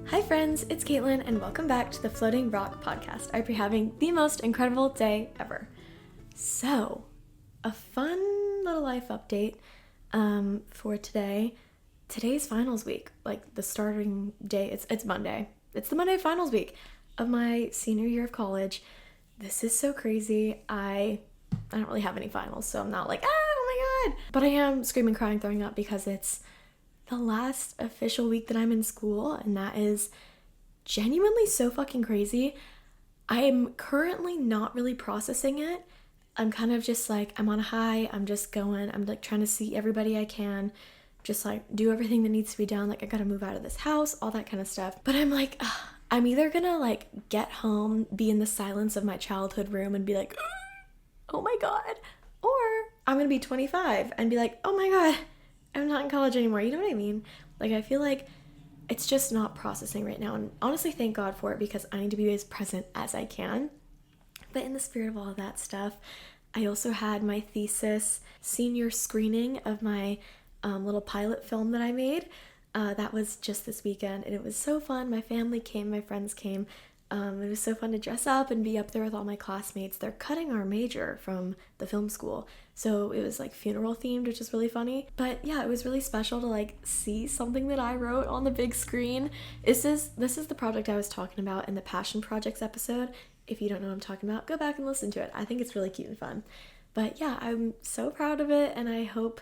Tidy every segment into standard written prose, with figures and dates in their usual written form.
Hi friends, it's Caitlin and welcome back to the Floating Rock podcast. I hope you're having the most incredible day ever. So, a fun little life update for today. Today's finals week, like the starting day, it's Monday. It's the Monday finals week of my senior year of college. This is so crazy. I don't really have any finals, so I'm not like, oh my god. But I am screaming, crying, throwing up because it's the last official week that I'm in school, and that is genuinely so fucking crazy. I'm currently not really processing it. I'm kind of just like, I'm on a high, I'm just going, I'm like trying to see everybody I can, just like do everything that needs to be done, like I gotta move out of this house, all that kind of stuff. But I'm like, I'm either gonna like get home, be in the silence of my childhood room and be like, oh my god, or I'm gonna be 25 and be like, oh my god, I'm not in college anymore. You know what I mean? Like, I feel like it's just not processing right now. And honestly, thank God for it because I need to be as present as I can. But in the spirit of all of that stuff, I also had my thesis senior screening of my little pilot film that I made. That was just this weekend. And it was so fun. My family came, my friends came. It was so fun to dress up and be up there with all my classmates. They're cutting our major from the film school, so it was like funeral themed, which is really funny. But yeah, it was really special to like see something that I wrote on the big screen. This is the project I was talking about in the Passion Projects episode. If you don't know what I'm talking about, go back and listen to it. I think it's really cute and fun. But yeah, I'm so proud of it, and I hope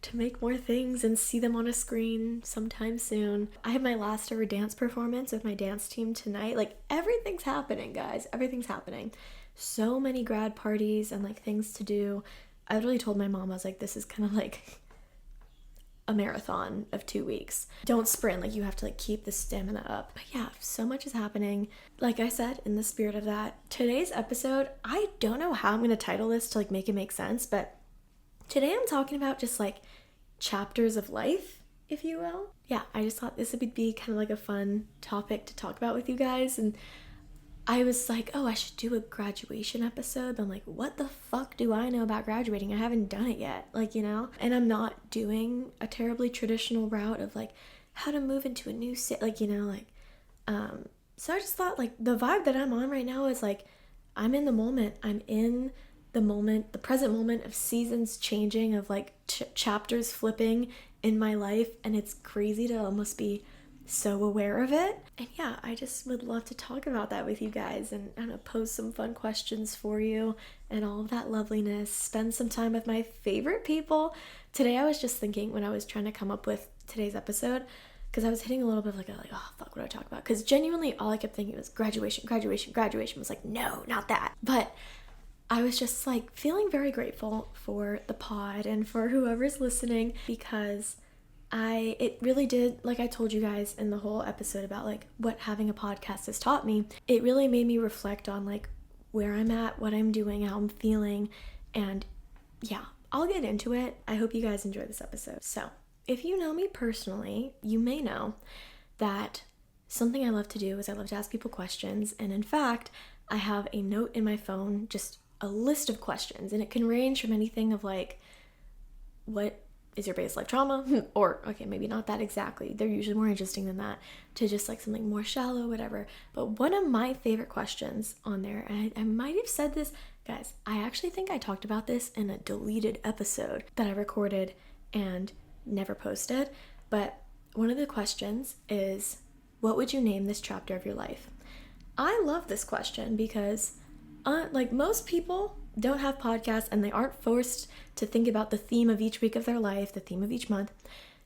to make more things and see them on a screen sometime soon. I have my last ever dance performance with my dance team tonight. Like, everything's happening, guys. Everything's happening. So many grad parties and like things to do. I literally told my mom, I was like, this is kind of like a marathon of 2 weeks. Don't sprint, like you have to like keep the stamina up. But yeah, so much is happening. Like I said, in the spirit of that, today's episode, I don't know how I'm gonna title this to like make it make sense, but today I'm talking about just like chapters of life, if you will. Yeah, I just thought this would be kind of like a fun topic to talk about with you guys. And I was like, oh, I should do a graduation episode. But I'm like, what the fuck do I know about graduating? I haven't done it yet, like, you know? And I'm not doing a terribly traditional route of like how to move into a new city, like, you know, like, so I just thought like the vibe that I'm on right now is like, I'm in the moment. I'm in the moment, the present moment of seasons changing, of like chapters flipping in my life, and it's crazy to almost be so aware of it. And yeah, I just would love to talk about that with you guys, and I don't know, pose some fun questions for you and all of that loveliness, spend some time with my favorite people. Today I was just thinking when I was trying to come up with today's episode, because I was hitting a little bit of like, oh fuck, what do I talk about? Because genuinely all I kept thinking was graduation. I was like, no, not that. But I was just like feeling very grateful for the pod and for whoever's listening, because it really did, like I told you guys in the whole episode about like what having a podcast has taught me, it really made me reflect on like where I'm at, what I'm doing, how I'm feeling, and yeah, I'll get into it. I hope you guys enjoy this episode. So, if you know me personally, you may know that something I love to do is I love to ask people questions, and in fact, I have a note in my phone, just a list of questions, and it can range from anything of like, what is your biggest life trauma? Or, okay, maybe not that exactly. They're usually more interesting than that, to just like something more shallow, whatever. But one of my favorite questions on there, and I might have said this, guys, I actually think I talked about this in a deleted episode that I recorded and never posted, but one of the questions is, what would you name this chapter of your life? I love this question because like most people don't have podcasts and they aren't forced to think about the theme of each week of their life, the theme of each month.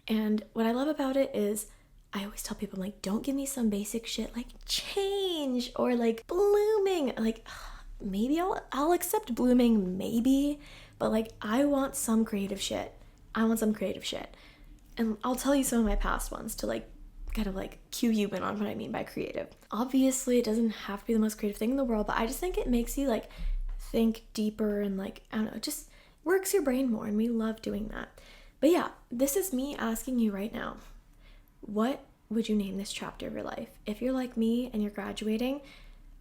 And what I love about it is I always tell people, like, don't give me some basic shit like change or like blooming. Like, maybe I'll accept blooming, maybe, but like I want some creative shit. And I'll tell you some of my past ones to like kind of like cue you in on what I mean by creative. Obviously, it doesn't have to be the most creative thing in the world, but I just think it makes you like think deeper and like, I don't know, it just works your brain more, and we love doing that. But yeah, this is me asking you right now, what would you name this chapter of your life? If you're like me and you're graduating,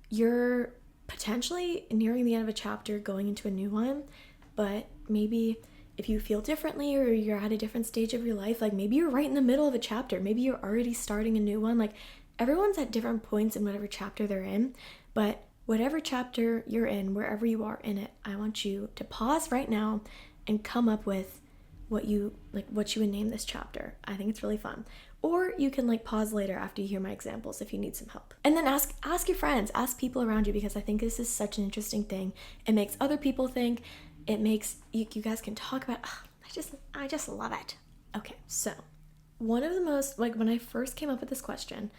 you're potentially nearing the end of a chapter, going into a new one, but maybe if you feel differently or you're at a different stage of your life, like maybe you're right in the middle of a chapter, maybe you're already starting a new one, like everyone's at different points in whatever chapter they're in, but whatever chapter you're in, wherever you are in it, I want you to pause right now and come up with what you would name this chapter. I think it's really fun. Or you can pause later after you hear my examples if you need some help. And then ask your friends, ask people around you, because I think this is such an interesting thing. It makes other people think. It makes you guys can talk about. I just love it. Okay, so one of the most, when I first came up with this question,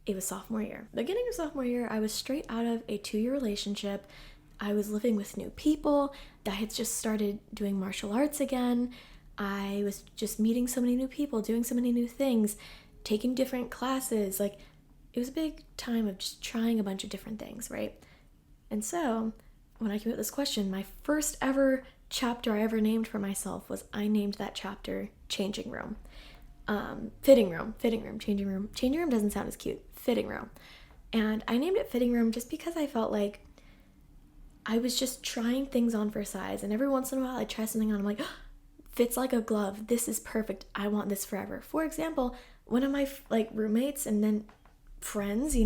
it was sophomore year. Beginning of sophomore year, I was straight out of a 2-year relationship. I was living with new people. I had just started doing martial arts again. I was just meeting so many new people, doing so many new things, taking different classes. It was a big time of just trying a bunch of different things, right? And so when I came up with this question, my first ever chapter I ever named for myself was, I named that chapter Changing Room. Fitting room, changing room. Changing room doesn't sound as cute. Fitting room. And I named it Fitting Room just because I felt like I was just trying things on for size. And every once in a while I'd try something on. I'm like, oh, fits like a glove. This is perfect. I want this forever. For example, one of my roommates and then friends,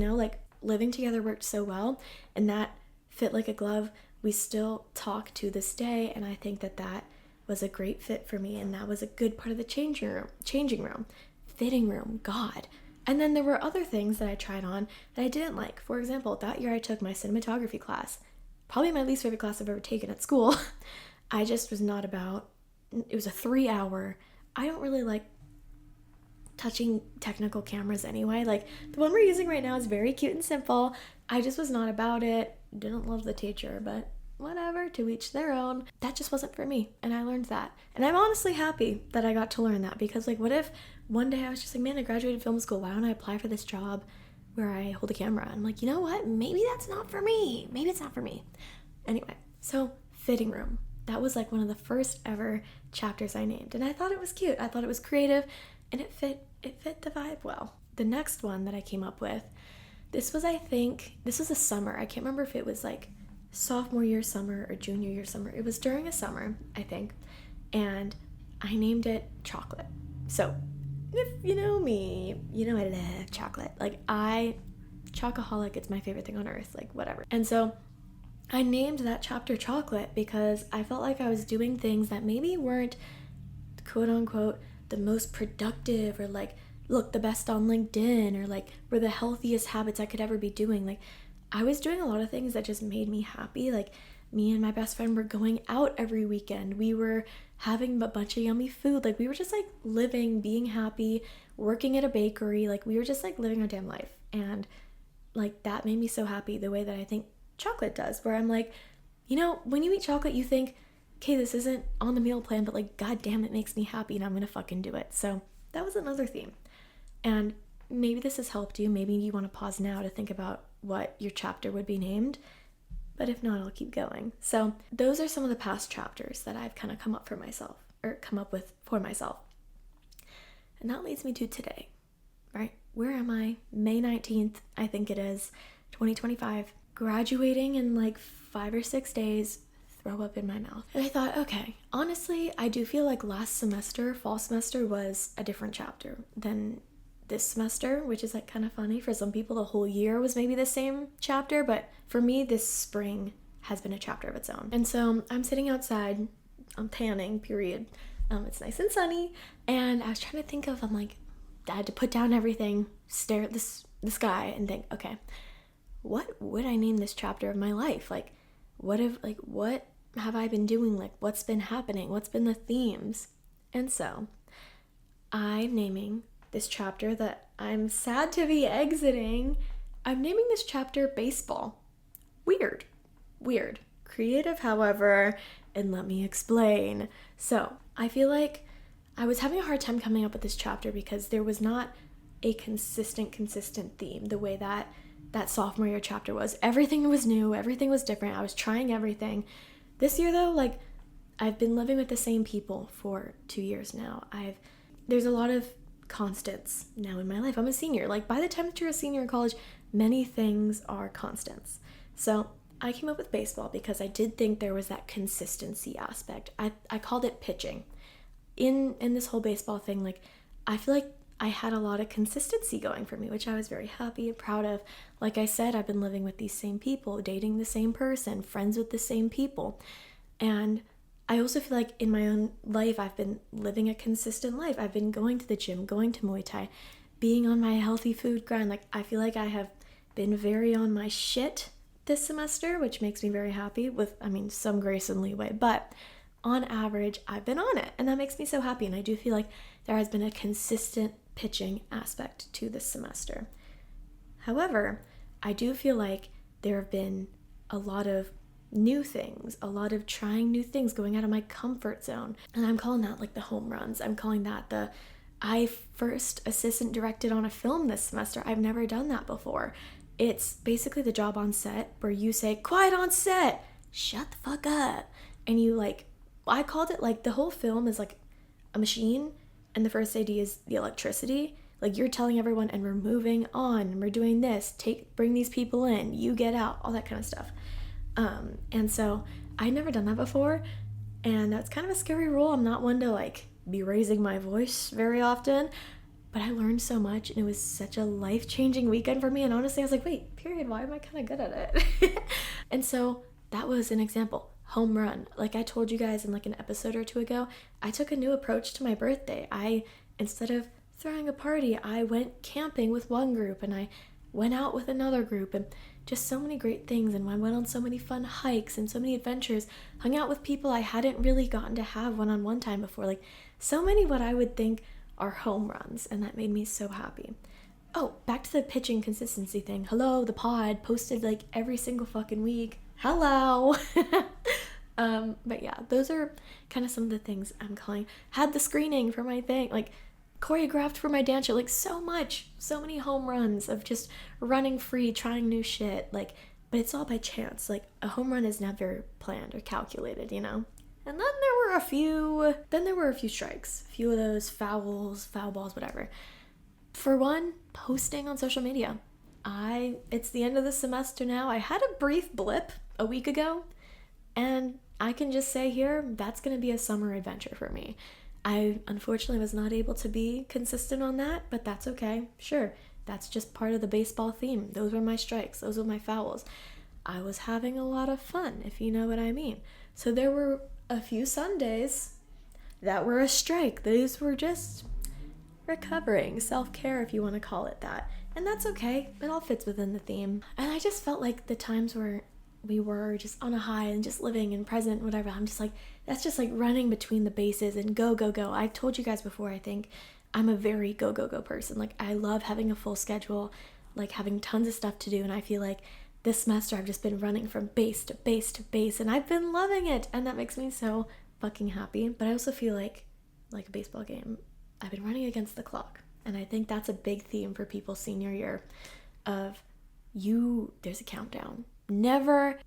living together worked so well. And that fit like a glove. We still talk to this day. And I think that was a great fit for me, and that was a good part of the changing room, fitting room, God. And then there were other things that I tried on that I didn't like. For example, that year I took my cinematography class, probably my least favorite class I've ever taken at school. I just was not about, it was a 3-hour, I don't really like touching technical cameras anyway. The one we're using right now is very cute and simple. I just was not about it. Didn't love the teacher, but whatever, to each their own. That just wasn't for me, and I learned that. And I'm honestly happy that I got to learn that, because what if one day I was just man, I graduated film school, why don't I apply for this job where I hold a camera? And I'm you know what, maybe that's not for me. Maybe it's not for me. Anyway, so fitting room. That was one of the first ever chapters I named, and I thought it was cute. I thought it was creative, and it fit the vibe well. The next one that I came up with, this was a summer. I can't remember if it was sophomore year summer or junior year summer. It was during a summer, I think, and I named it Chocolate. So if you know me, you know I love chocolate. Chocoholic, it's my favorite thing on earth, whatever. And so I named that chapter Chocolate because I felt like I was doing things that maybe weren't quote unquote the most productive, or look the best on LinkedIn, or were the healthiest habits I could ever be doing. I was doing a lot of things that just made me happy. Me and my best friend were going out every weekend. We were having a bunch of yummy food. We were just living, being happy, working at a bakery. We were just living our damn life. And that made me so happy, the way that I think chocolate does, where I'm when you eat chocolate, you think, okay, this isn't on the meal plan, but god damn, it makes me happy and I'm gonna fucking do it. So that was another theme. And maybe this has helped you. Maybe you want to pause now to think about what your chapter would be named, but if not, I'll keep going. So those are some of the past chapters that I've kind of come up with for myself. And that leads me to today, right? Where am I? May 19th, I think it is, 2025, graduating in 5 or 6 days, throw up in my mouth. And I thought, okay, honestly, I do feel last semester, fall semester, was a different chapter than this semester, which is kind of funny. For some people, the whole year was maybe the same chapter, but for me, this spring has been a chapter of its own. And so I'm sitting outside, I'm tanning, period. It's nice and sunny, and I was trying to think of, I had to put down everything, stare at the sky, and think, okay, what would I name this chapter of my life? What have I been doing? What's been happening? What's been the themes? And so I'm naming this chapter that I'm sad to be exiting. I'm naming this chapter Baseball. Weird. Creative, however, and let me explain. So I feel like I was having a hard time coming up with this chapter because there was not a consistent theme the way that sophomore year chapter was. Everything was new, everything was different. I was trying everything. This year though, I've been living with the same people for 2 years now. There's a lot of constants now in my life. I'm a senior. By the time that you're a senior in college, many things are constants. So I came up with baseball because I did think there was that consistency aspect. I called it pitching. In this whole baseball thing, I feel like I had a lot of consistency going for me, which I was very happy and proud of. Like I said, I've been living with these same people, dating the same person, friends with the same people. And I also feel like in my own life, I've been living a consistent life. I've been going to the gym, going to Muay Thai, being on my healthy food grind. Like, I feel like I have been very on my shit this semester, which makes me very happy with, some grace and leeway. But on average, I've been on it, and that makes me so happy. And I do feel like there has been a consistent pitching aspect to this semester. However, I do feel like there have been a lot of new things, a lot of trying new things, going out of my comfort zone. And I'm calling that like the home runs. I'm calling that I first assistant directed on a film this semester. I've never done that before. It's basically the job on set where you say, quiet on set, shut the fuck up. And I called it like the whole film is like a machine, and the first AD is the electricity. Like, you're telling everyone, and we're moving on, and we're doing this, bring these people in, you get out, all that kind of stuff. And so I'd never done that before, and that's kind of a scary role. I'm not one to like be raising my voice very often, but I learned so much, and it was such a life-changing weekend for me. And honestly, I was like, wait, period, why am I kind of good at it? And so that was an example. Home run. Like I told you guys in like an episode or two ago, I took a new approach to my birthday. Instead of throwing a party, I went camping with one group, and I went out with another group, and just so many great things. And I went on so many fun hikes and so many adventures, hung out with people I hadn't really gotten to have one-on-one time before. Like, so many what I would think are home runs, and that made me so happy. Oh, back to the pitching consistency thing. Hello, the pod posted like every single fucking week. Hello. But yeah, those are kind of some of the things I'm calling. Had the screening for my thing, like choreographed for my dance show, like so many home runs of just running free, trying new shit, like, but it's all by chance. Like, a home run is never planned or calculated, you know? And then there were a few strikes, a few of those foul balls, whatever. For one, posting on social media. It's the end of the semester now. I had a brief blip a week ago, and I can just say here, that's going to be a summer adventure for me. I unfortunately was not able to be consistent on that, but that's okay. Sure, that's just part of the baseball theme. Those were my strikes. Those were my fouls. I was having a lot of fun, if you know what I mean. So there were a few Sundays that were a strike. Those were just recovering, self-care, if you want to call it that. And that's okay. It all fits within the theme. And I just felt like the times where we were just on a high and just living in present, whatever, I'm just like, that's just like running between the bases and go. I told you guys before, I think I'm a very go person. Like, I love having a full schedule, like having tons of stuff to do. And I feel like this semester I've just been running from base to base to base, and I've been loving it. And that makes me so fucking happy. But I also feel like a baseball game, I've been running against the clock. And I think that's a big theme for people senior year of there's a countdown. Never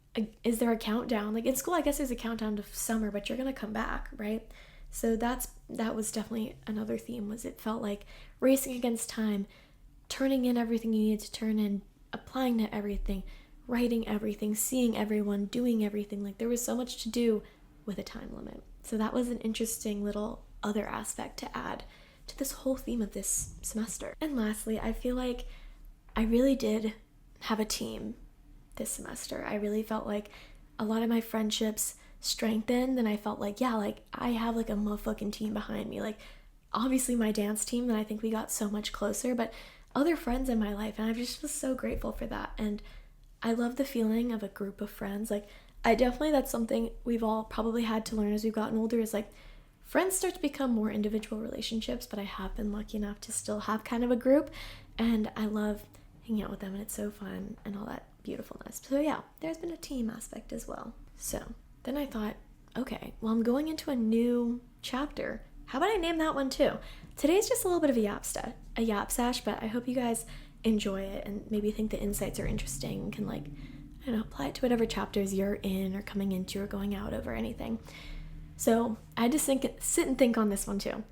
is there a countdown. Like in school, I guess there's a countdown to summer, but you're going to come back, right? So that was definitely another theme, was it felt like racing against time, turning in everything you needed to turn in, applying to everything, writing everything, seeing everyone, doing everything. Like, there was so much to do with a time limit. So that was an interesting little other aspect to add to this whole theme of this semester. And lastly, I feel like I really did have a team this semester. I really felt like a lot of my friendships strengthened, and I felt like, yeah, like I have like a motherfucking team behind me. Like, obviously my dance team, and I think we got so much closer, but other friends in my life, and I just was so grateful for that. And I love the feeling of a group of friends. Like, that's something we've all probably had to learn as we've gotten older, is like friends start to become more individual relationships, but I have been lucky enough to still have kind of a group, and I love hanging out with them, and it's so fun and all that beautifulness. So yeah, there's been a team aspect as well. So then I thought, okay, well, I'm going into a new chapter. How about I name that one too? Today's just a little bit of a yap sash, but I hope you guys enjoy it and maybe think the insights are interesting and can, like, I don't know, apply it to whatever chapters you're in or coming into or going out of or anything. So I had to sit and think on this one too,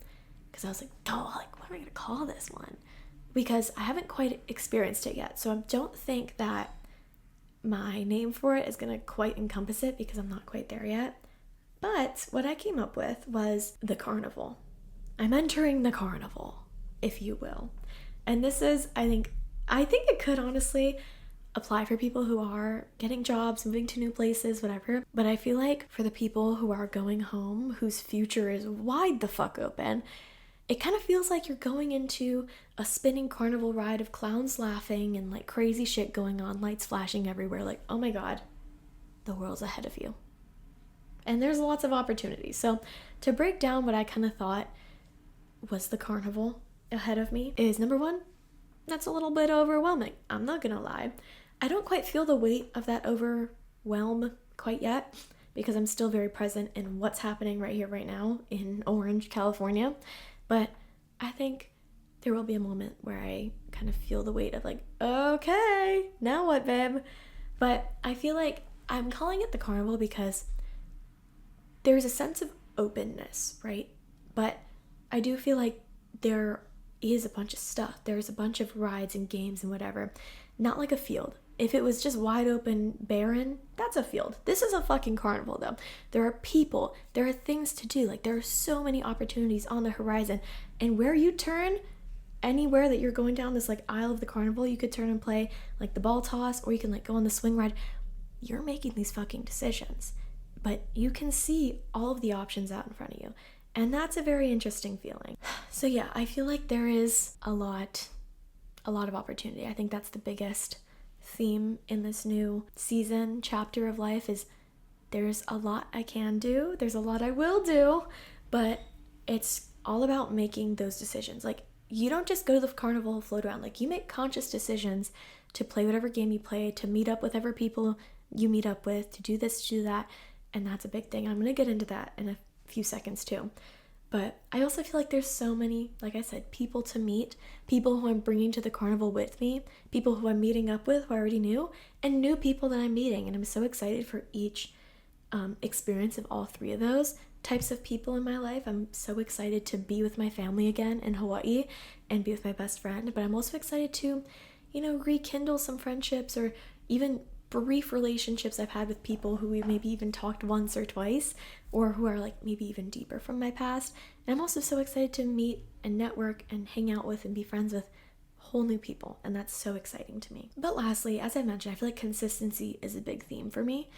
because I was like, oh, like, what am I going to call this one? Because I haven't quite experienced it yet. So I don't think that my name for it is going to quite encompass it, because I'm not quite there yet. But what I came up with was the carnival. I'm entering the carnival. if you will. And this is, I think it could honestly apply for people who are getting jobs, moving to new places, whatever. But I feel like for the people who are going home, whose future is wide the fuck open, it kind of feels like you're going into a spinning carnival ride of clowns laughing and like crazy shit going on, lights flashing everywhere. Like, oh my God, the world's ahead of you. And there's lots of opportunities. So to break down what I kind of thought was the carnival ahead of me is, number one, that's a little bit overwhelming. I'm not gonna lie. I don't quite feel the weight of that overwhelm quite yet because I'm still very present in what's happening right here, right now in Orange, California. But I think there will be a moment where I kind of feel the weight of like, okay, now what, babe? But I feel like I'm calling it the carnival because there's a sense of openness, right? But I do feel like there is a bunch of stuff. There's a bunch of rides and games and whatever. Not like a field. If it was just wide open, barren, that's a field. This is a fucking carnival though. There are people, there are things to do. Like there are so many opportunities on the horizon. And where you turn, anywhere that you're going down this like aisle of the carnival, you could turn and play like the ball toss, or you can like go on the swing ride. You're making these fucking decisions. But you can see all of the options out in front of you. And that's a very interesting feeling. So yeah, I feel like there is a lot of opportunity. I think that's the biggest theme in this new season, chapter of life, is there's a lot I can do, there's a lot I will do, but it's all about making those decisions. Like, you don't just go to the carnival and float around. Like, you make conscious decisions to play whatever game you play, to meet up with whatever people you meet up with, to do this, to do that, and that's a big thing. I'm gonna get into that in a few seconds too. But I also feel like there's so many, like I said, people to meet, people who I'm bringing to the carnival with me, people who I'm meeting up with who I already knew, and new people that I'm meeting. And I'm so excited for each experience of all three of those types of people in my life. I'm so excited to be with my family again in Hawaii and be with my best friend. But I'm also excited to, rekindle some friendships or even brief relationships I've had with people who we've maybe even talked once or twice, or who are like maybe even deeper from my past. And I'm also so excited to meet and network and hang out with and be friends with whole new people, and that's so exciting to me. But lastly, as I mentioned, I feel like consistency is a big theme for me,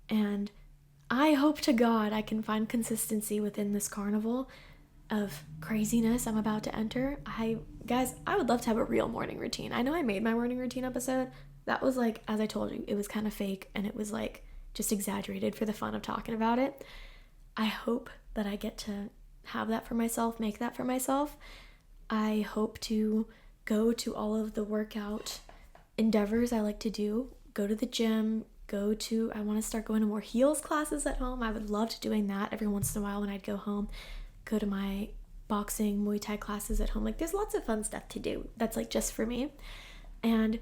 and I hope to God I can find consistency within this carnival of craziness I'm about to enter. I would love to have a real morning routine. I know I made my morning routine episode. That was like, as I told you, it was kind of fake, and it was like just exaggerated for the fun of talking about it. I hope that I get to have that for myself, make that for myself. I hope to go to all of the workout endeavors I like to do, go to the gym, I want to start going to more heels classes at home. I would love to doing that every once in a while when I'd go home, go to my boxing, Muay Thai classes at home. Like, there's lots of fun stuff to do that's like just for me. And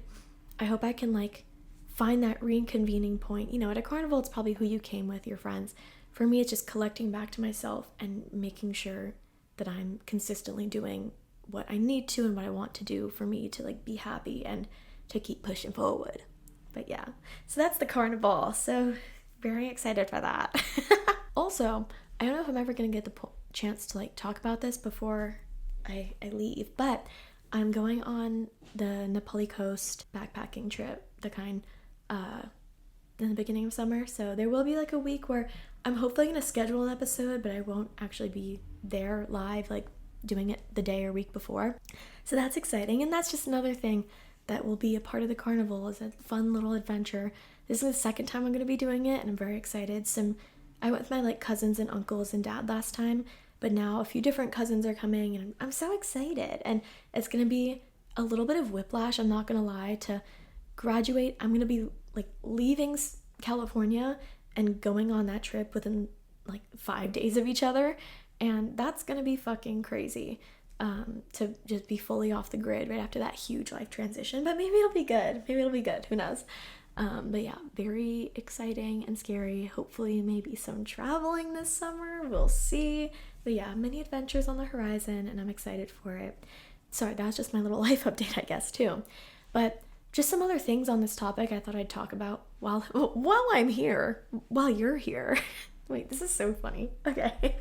I hope I can like find that reconvening point. At a carnival, it's probably who you came with, your friends. For me, it's just collecting back to myself and making sure that I'm consistently doing what I need to and what I want to do for me to like be happy and to keep pushing forward. But yeah, so that's the carnival. So very excited for that. Also, I don't know if I'm ever going to get the chance to like talk about this before I leave, but I'm going on the Nepali coast backpacking trip, the kind in the beginning of summer. So there will be like a week where I'm hopefully going to schedule an episode, but I won't actually be there live, like doing it the day or week before. So that's exciting. And that's just another thing that will be a part of the carnival, is a fun little adventure. This is the second time I'm going to be doing it, and I'm very excited. I went with my like cousins and uncles and dad last time, but now a few different cousins are coming, and I'm so excited. And it's going to be a little bit of whiplash, I'm not going to lie. To graduate, I'm going to be like leaving California and going on that trip within like 5 days of each other, and that's going to be fucking crazy, to just be fully off the grid right after that huge life transition. But maybe it'll be good. Who knows? But yeah, very exciting and scary. Hopefully maybe some traveling this summer, we'll see. But yeah, many adventures on the horizon, and I'm excited for it. Sorry, that's just my little life update, I guess, too. But just some other things on this topic I thought I'd talk about while I'm here, while you're here. Wait, this is so funny. Okay.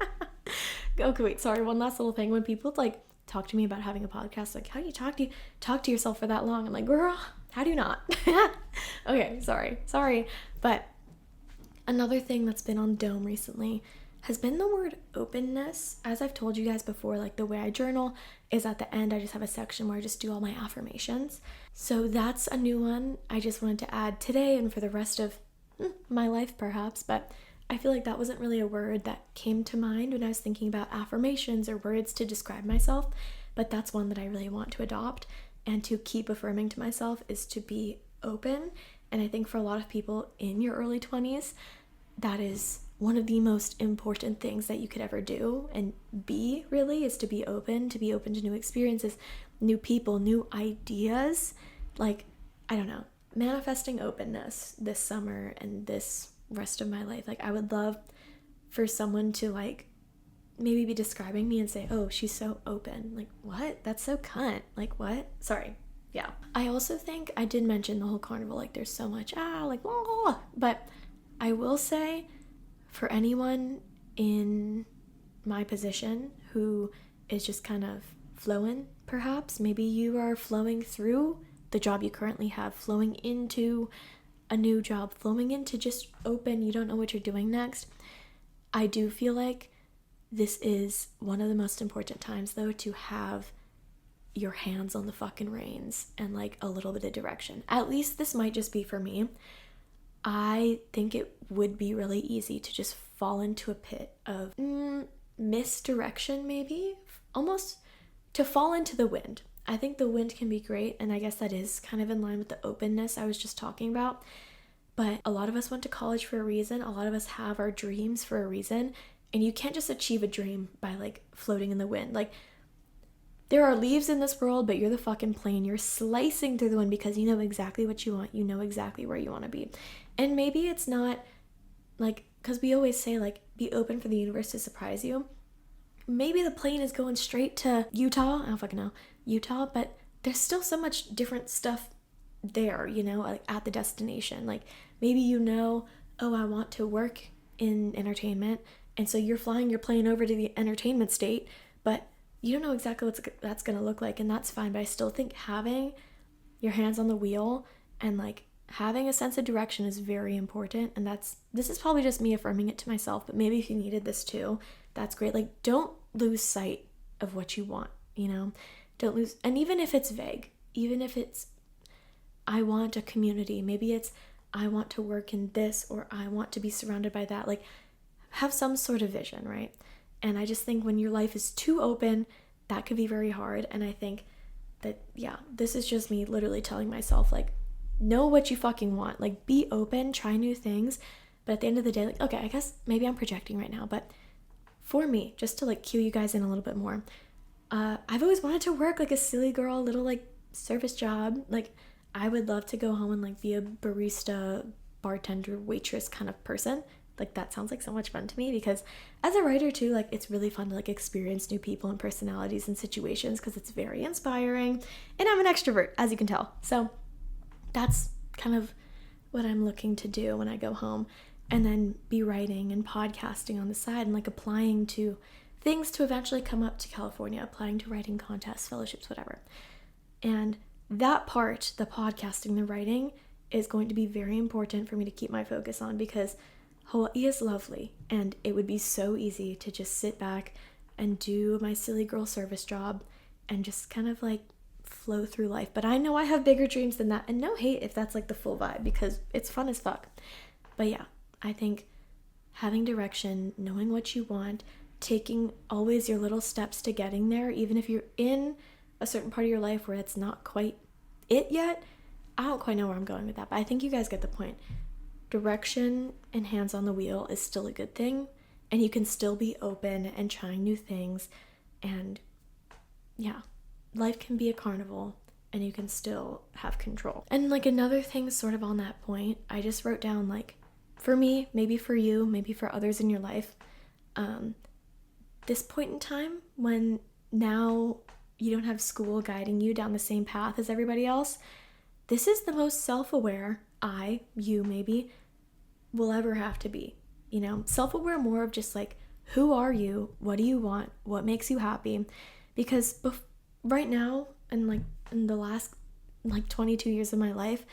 Okay, wait, sorry, one last little thing. When people like talk to me about having a podcast. Like, how do you talk to yourself for that long? I'm like, girl, how do you not? Okay, sorry. But another thing that's been on Dome recently has been the word openness. As I've told you guys before, like the way I journal is at the end, I just have a section where I just do all my affirmations. So that's a new one I just wanted to add today and for the rest of my life perhaps, but I feel like that wasn't really a word that came to mind when I was thinking about affirmations or words to describe myself, but that's one that I really want to adopt and to keep affirming to myself is to be open. And I think for a lot of people in your early 20s, that is one of the most important things that you could ever do and be, really, is to be open to new experiences, new people, new ideas. Like, I don't know, manifesting openness this summer and this rest of my life. Like, I would love for someone to like maybe be describing me and say, oh, she's so open. Like, what? That's so cunt. Like, what? Sorry. Yeah. I also think I did mention the whole carnival, like there's so much, like, blah, blah, blah. But I will say, for anyone in my position who is just kind of flowing, perhaps, maybe you are flowing through the job you currently have, flowing into a new job, flowing into just open, you don't know what you're doing next. I do feel like this is one of the most important times, though, to have your hands on the fucking reins and like a little bit of direction. At least this might just be for me. I think it would be really easy to just fall into a pit of misdirection, maybe, almost to fall into the wind. I think the wind can be great, and I guess that is kind of in line with the openness I was just talking about. But a lot of us went to college for a reason. A lot of us have our dreams for a reason, and you can't just achieve a dream by like floating in the wind. Like, there are leaves in this world, but you're the fucking plane. You're slicing through the wind because you know exactly what you want. You know exactly where you want to be. And maybe it's not like, because we always say like, be open for the universe to surprise you. Maybe the plane is going straight to Utah. I don't fucking know. Utah, but there's still so much different stuff there, you know, like at the destination. Like, maybe you know, oh, I want to work in entertainment. And so you're flying your plane over to the entertainment state, but you don't know exactly what that's going to look like, and that's fine. But I still think having your hands on the wheel and like having a sense of direction is very important. And this is probably just me affirming it to myself, but maybe if you needed this too, that's great. Like, don't lose sight of what you want, you know? Don't lose, and even if it's vague, even if it's, I want a community, maybe it's, I want to work in this, or I want to be surrounded by that, like, have some sort of vision, right? And I just think when your life is too open, that could be very hard. And I think that, yeah, this is just me literally telling myself, like, know what you fucking want. Like, be open, try new things. But at the end of the day, like, okay, I guess maybe I'm projecting right now, but for me, just to like cue you guys in a little bit more, I've always wanted to work like a silly girl, little like service job. Like, I would love to go home and like be a barista, bartender, waitress kind of person. Like, that sounds like so much fun to me, because as a writer too, like, it's really fun to like experience new people and personalities and situations, because it's very inspiring, and I'm an extrovert, as you can tell. So that's kind of what I'm looking to do when I go home, and then be writing and podcasting on the side and like applying to things to eventually come up to California, applying to writing contests, fellowships, whatever. And that part, the podcasting, the writing, is going to be very important for me to keep my focus on, because Hawaii is lovely, and it would be so easy to just sit back and do my silly girl service job and just kind of like flow through life. But I know I have bigger dreams than that, and no hate if that's like the full vibe, because it's fun as fuck. But yeah, I think having direction, knowing what you want, taking always your little steps to getting there, even if you're in a certain part of your life where it's not quite it yet. I don't quite know where I'm going with that, but I think you guys get the point. Direction and hands on the wheel is still a good thing, and you can still be open and trying new things, and yeah, life can be a carnival, and you can still have control. And like another thing sort of on that point, I just wrote down, like, for me, maybe for you, maybe for others in your life, this point in time when now you don't have school guiding you down the same path as everybody else, this is the most self-aware you maybe will ever have to be, self-aware more of just like, who are you? What do you want? What makes you happy? Because right now, and in the last 22 years of my life,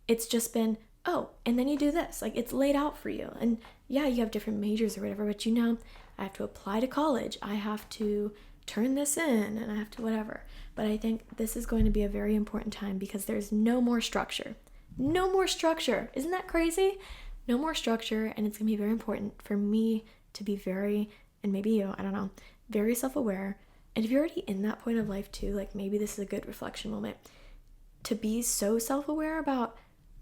it's just been, oh, and then you do this. It's laid out for you. And yeah, you have different majors or whatever, but I have to apply to college. I have to turn this in, and I have to whatever. But I think this is going to be a very important time because there's no more structure. No more structure. Isn't that crazy? No more structure, and it's going to be very important for me to be very, and maybe you, I don't know, very self-aware. And if you're already in that point of life too, maybe this is a good reflection moment to be so self-aware about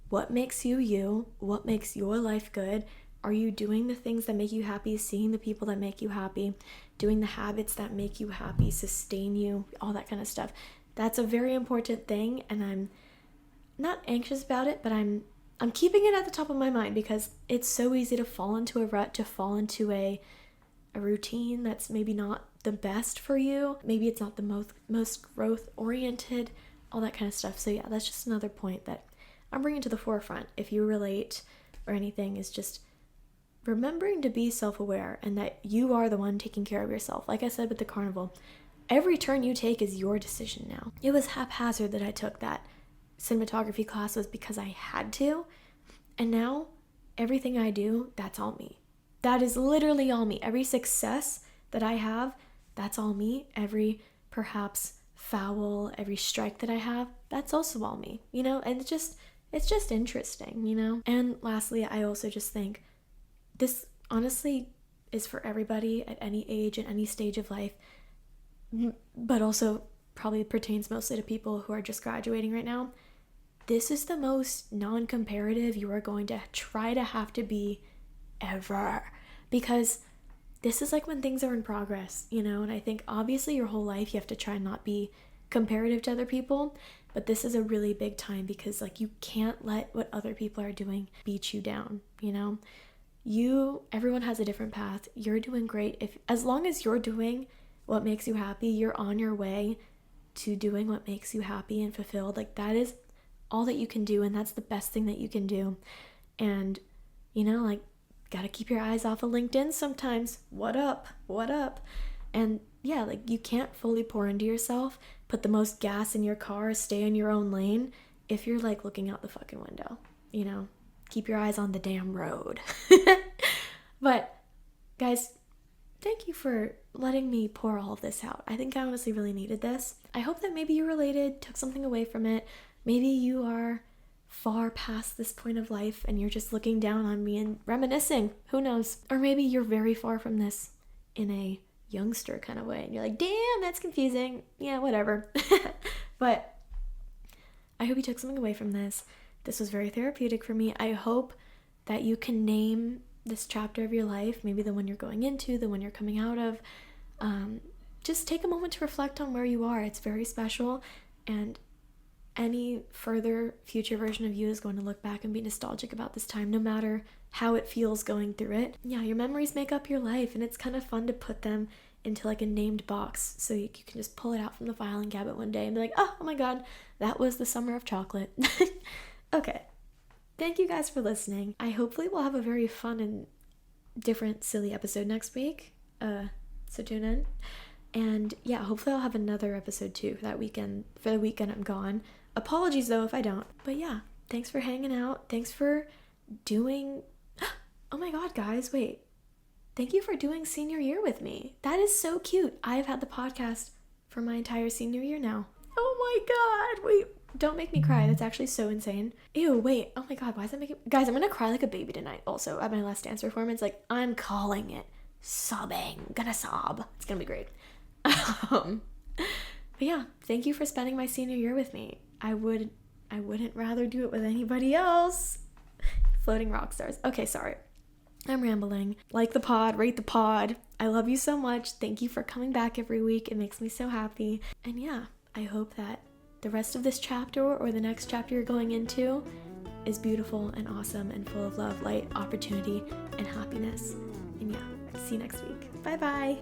what makes you you, what makes your life good. Are you doing the things that make you happy, seeing the people that make you happy, doing the habits that make you happy, sustain you, all that kind of stuff? That's a very important thing, and I'm not anxious about it, but I'm keeping it at the top of my mind because it's so easy to fall into a rut, to fall into a routine that's maybe not the best for you. Maybe it's not the most growth oriented, all that kind of stuff. So yeah, that's just another point that I'm bringing to the forefront. If you relate or anything, is just remembering to be self-aware and that you are the one taking care of yourself. Like I said with the carnival, every turn you take is your decision now. It was haphazard that I took that cinematography class was because I had to, and now everything I do, that's all me. That is literally all me. Every success that I have, that's all me. Every perhaps foul, every strike that I have, that's also all me, and it's just interesting, And lastly, I also just think this honestly is for everybody at any age and any stage of life, but also probably pertains mostly to people who are just graduating right now. This is the most non-comparative you are going to try to have to be ever, because this is when things are in progress, and I think obviously your whole life you have to try and not be comparative to other people, but this is a really big time because you can't let what other people are doing beat you down. Everyone has a different path. You're doing great. As long as you're doing what makes you happy, you're on your way to doing what makes you happy and fulfilled. That is all that you can do, and that's the best thing that you can do. And gotta keep your eyes off of LinkedIn sometimes. What up? And yeah, you can't fully pour into yourself, put the most gas in your car, stay in your own lane if you're looking out the fucking window. Keep your eyes on the damn road. But guys, thank you for letting me pour all of this out. I think I honestly really needed this. I hope that maybe you related, took something away from it. Maybe you are far past this point of life and you're just looking down on me and reminiscing. Who knows? Or maybe you're very far from this in a youngster kind of way and you're damn, that's confusing. Yeah, whatever. But I hope you took something away from this. This was very therapeutic for me. I hope that you can name this chapter of your life, maybe the one you're going into, the one you're coming out of. Just take a moment to reflect on where you are. It's very special, and any further future version of you is going to look back and be nostalgic about this time, no matter how it feels going through it. Yeah, your memories make up your life, and it's kind of fun to put them into a named box so you can just pull it out from the filing cabinet one day and be oh my god, that was the summer of chocolate. Okay, thank you guys for listening. I hopefully will have a very fun and different silly episode next week, so tune in. And yeah, hopefully I'll have another episode too for the weekend I'm gone. Apologies though if I don't. But yeah, thanks for hanging out. Thanks for doing... Oh my god, guys, wait. Thank you for doing senior year with me. That is so cute. I've had the podcast for my entire senior year now. Oh my god, wait. Don't make me cry. That's actually so insane. Ew, wait. Oh my god, why is that making... Guys, I'm gonna cry like a baby tonight also at my last dance performance. I'm calling it. Sobbing. I'm gonna sob. It's gonna be great. But yeah, thank you for spending my senior year with me. I wouldn't rather do it with anybody else. Floating rock stars. Okay, sorry. I'm rambling. Like the pod, rate the pod. I love you so much. Thank you for coming back every week. It makes me so happy. And yeah, I hope that the rest of this chapter or the next chapter you're going into is beautiful and awesome and full of love, light, opportunity, and happiness. And yeah, see you next week. Bye-bye.